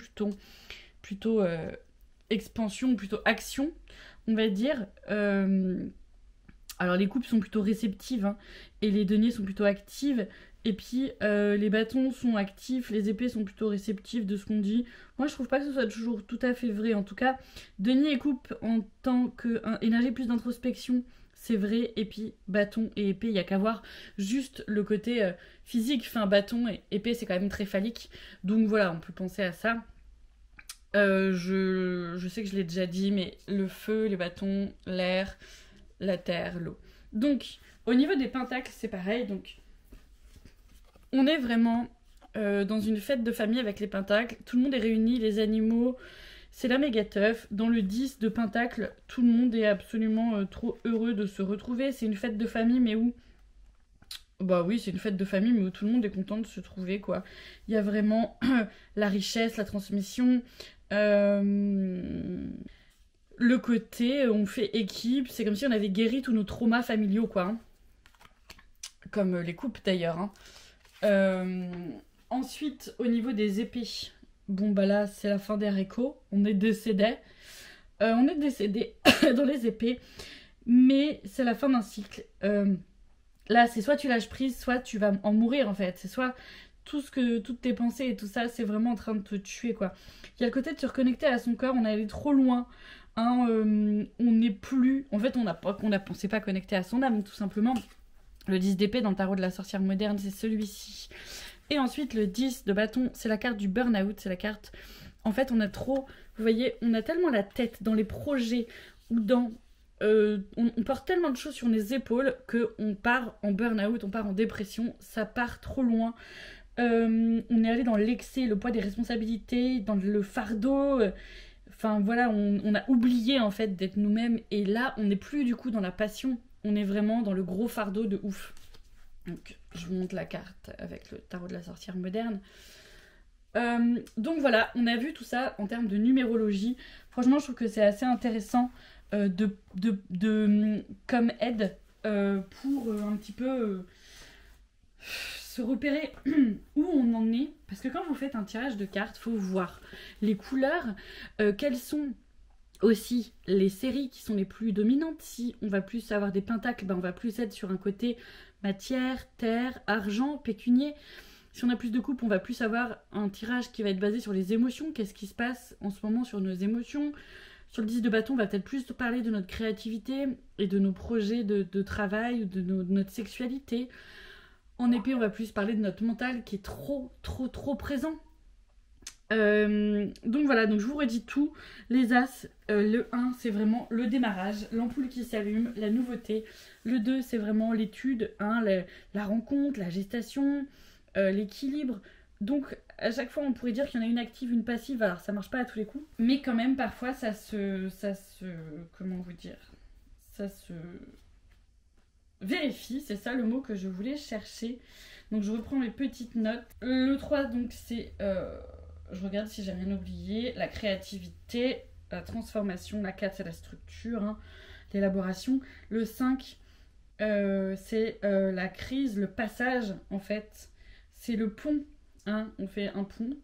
plutôt expansion, plutôt action, on va dire. Alors les coupes sont plutôt réceptives hein, et les deniers sont plutôt actives. Et puis les bâtons sont actifs, les épées sont plutôt réceptives de ce qu'on dit. Moi je trouve pas que ce soit toujours tout à fait vrai. En tout cas, denier et coupe en tant qu'énergie plus d'introspection, c'est vrai. Et puis bâton et épée, il n'y a qu'à voir juste le côté physique. Enfin bâton et épée c'est quand même très phallique. Donc voilà, on peut penser à ça. Je sais que je l'ai déjà dit, mais le feu, les bâtons, l'air, la terre, l'eau. Donc au niveau des pentacles c'est pareil. Donc on est vraiment dans une fête de famille avec les pentacles. Tout le monde est réuni, les animaux, c'est la méga teuf. Dans le 10 de pentacles, tout le monde est absolument trop heureux de se retrouver. C'est une fête de famille, mais où... Bah oui, c'est une fête de famille, mais où tout le monde est content de se trouver, quoi. Il y a vraiment la richesse, la transmission, le côté on fait équipe. C'est comme si on avait guéri tous nos traumas familiaux, quoi. Hein. Comme les coupes, d'ailleurs, hein. Ensuite, au niveau des épées, bon bah là c'est la fin des récos, on est décédé dans les épées, mais c'est la fin d'un cycle. Là c'est soit tu lâches prise, soit tu vas en mourir en fait, c'est soit toutes tes pensées et tout ça, c'est vraiment en train de te tuer quoi. Il y a le côté de se reconnecter à son corps, on est allé trop loin. Hein, on n'est plus, en fait on s'est pas connecté à son âme tout simplement. Le 10 d'épée dans le tarot de la sorcière moderne, c'est celui-ci. Et ensuite, le 10 de bâton, c'est la carte du burn-out. C'est la carte... En fait, on a trop... Vous voyez, on a tellement la tête dans les projets ou dans... on porte tellement de choses sur les épaules qu'on part en burn-out, on part en dépression. Ça part trop loin. On est allé dans l'excès, le poids des responsabilités, dans le fardeau... Enfin, voilà, on a oublié, en fait, d'être nous-mêmes. Et là, on n'est plus, du coup, dans la passion. On est vraiment dans le gros fardeau de ouf. Donc, je vous montre la carte avec le tarot de la sorcière moderne. Donc voilà, on a vu tout ça en termes de numérologie. Franchement, je trouve que c'est assez intéressant comme aide pour un petit peu se repérer où on en est. Parce que quand vous faites un tirage de cartes, il faut voir les couleurs, quelles sont... Aussi, les séries qui sont les plus dominantes, si on va plus avoir des pentacles, ben on va plus être sur un côté matière, terre, argent, pécunier. Si on a plus de coupes, on va plus avoir un tirage qui va être basé sur les émotions. Qu'est-ce qui se passe en ce moment sur nos émotions? Sur le 10 de bâton, on va peut-être plus parler de notre créativité et de nos projets de travail, de notre sexualité. En épée, on va plus parler de notre mental qui est trop présent. Donc voilà, donc je vous redis tout. Les As, le 1 c'est vraiment le démarrage, l'ampoule qui s'allume, la nouveauté. Le 2 c'est vraiment l'étude, hein, la rencontre, la gestation, l'équilibre. Donc à chaque fois on pourrait dire qu'il y en a une active, une passive. Alors ça marche pas à tous les coups, mais quand même parfois ça se comment vous dire, ça se vérifie, c'est ça le mot que je voulais chercher. Donc je reprends mes petites notes. Le 3 donc c'est je regarde si j'ai rien oublié. La créativité, la transformation. La 4, c'est la structure, hein, l'élaboration. Le 5, c'est la crise, le passage, en fait. C'est le pont, hein, on fait un pont.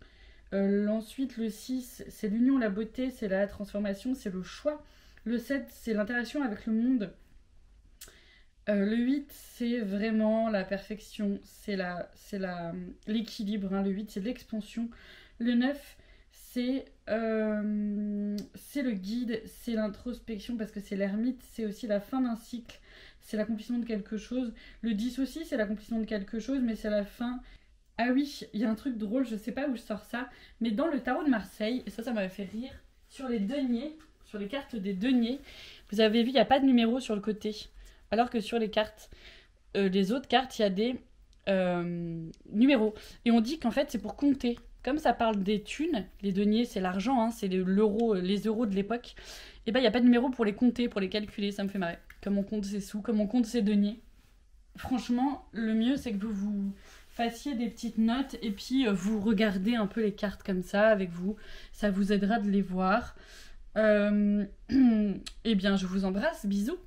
Ensuite, le 6, c'est l'union, la beauté, c'est la transformation, c'est le choix. Le 7, c'est l'interaction avec le monde. Le 8, c'est vraiment la perfection, c'est l'équilibre. Hein. Le 8, c'est l'expansion. Le 9, c'est le guide, c'est l'introspection parce que c'est l'ermite, c'est aussi la fin d'un cycle, c'est l'accomplissement de quelque chose. Le 10 aussi, c'est l'accomplissement de quelque chose, mais c'est la fin. Ah oui, il y a un truc drôle, je sais pas où je sors ça, mais dans le tarot de Marseille, et ça m'avait fait rire, sur les deniers, sur les cartes des deniers, vous avez vu, il n'y a pas de numéro sur le côté. Alors que sur les cartes, les autres cartes, il y a des numéros. Et on dit qu'en fait, c'est pour compter. Comme ça parle des thunes, les deniers, c'est l'argent, hein, c'est l'euro, les euros de l'époque. Et ben, il n'y a pas de numéro pour les compter, pour les calculer. Ça me fait marrer. Comme on compte ses sous, comme on compte ses deniers. Franchement, le mieux, c'est que vous fassiez des petites notes et puis vous regardez un peu les cartes comme ça avec vous. Ça vous aidera de les voir. Eh bien, je vous embrasse. Bisous.